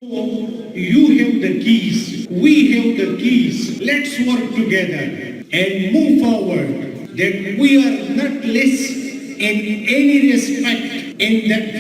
You have the keys, we have the keys. Let's work together and move forward. That we are not less in any respect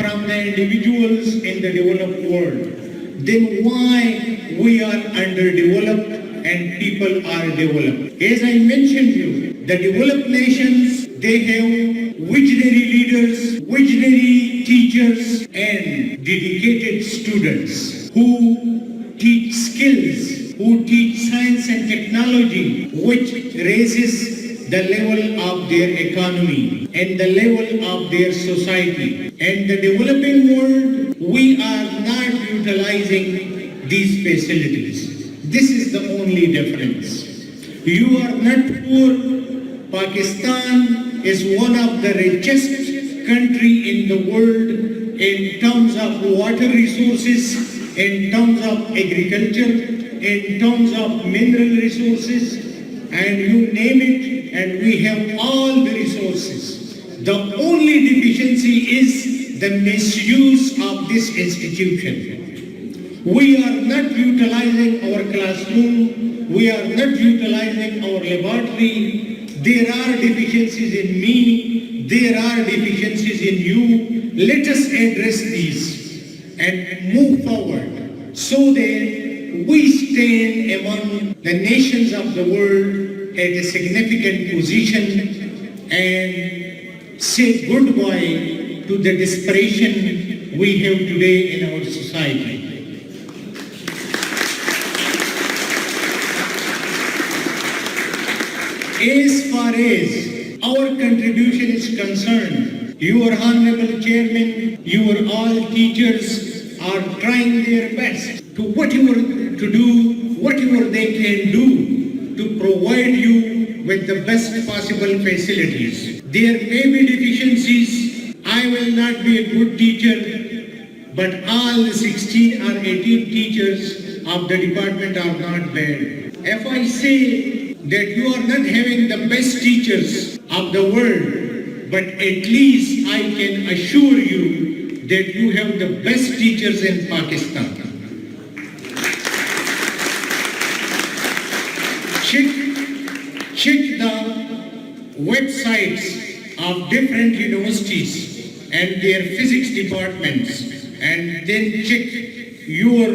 from the individuals in the developed world. Then why we are underdeveloped and people are developed? As I mentioned you, the developed nations, they have visionary leaders, visionary teachers and dedicated students who teach skills, who teach science and technology, which raises the level of their economy and the level of their society. And the developing world, we are not utilizing these facilities. This is the only difference. You are not poor. Pakistan is one of the richest country in the world in terms of water resources, in terms of agriculture, in terms of mineral resources, and you name it, and we have all the resources. The only deficiency is the misuse of this institution. We are not utilizing our classroom, we are not utilizing our laboratory. There are deficiencies in me, there are deficiencies in you. Let us address these and move forward so that we stand among the nations of the world at a significant position and say goodbye to the desperation we have today in our society. As far as our contribution is concerned, your Honorable Chairman, your all teachers are trying their best to whatever they can do to provide you with the best possible facilities. There may be deficiencies. I will not be a good teacher, but all the 16 or 18 teachers of the department are not bad. If I say that you are not having the best teachers of the world, but at least I can assure you that you have the best teachers in Pakistan. Check the websites of different universities and their physics departments, and then check your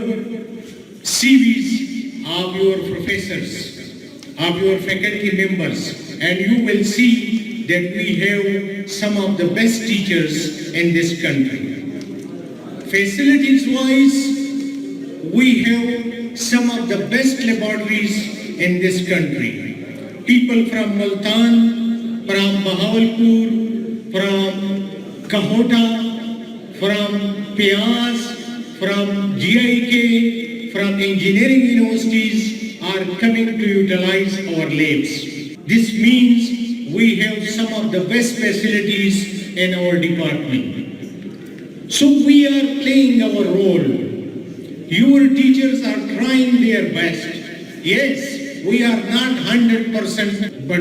CVs of your professors, of your faculty members, and you will see that we have some of the best teachers in this country. Facilities wise, we have some of the best laboratories in this country. People from Multan, from Bahawalpur, from Kahota, from Pias, from GIK, from engineering universities are coming to utilize our labs. This means we have some of the best facilities in our department. So we are playing our role. Your teachers are trying their best. Yes, we are not 100%, but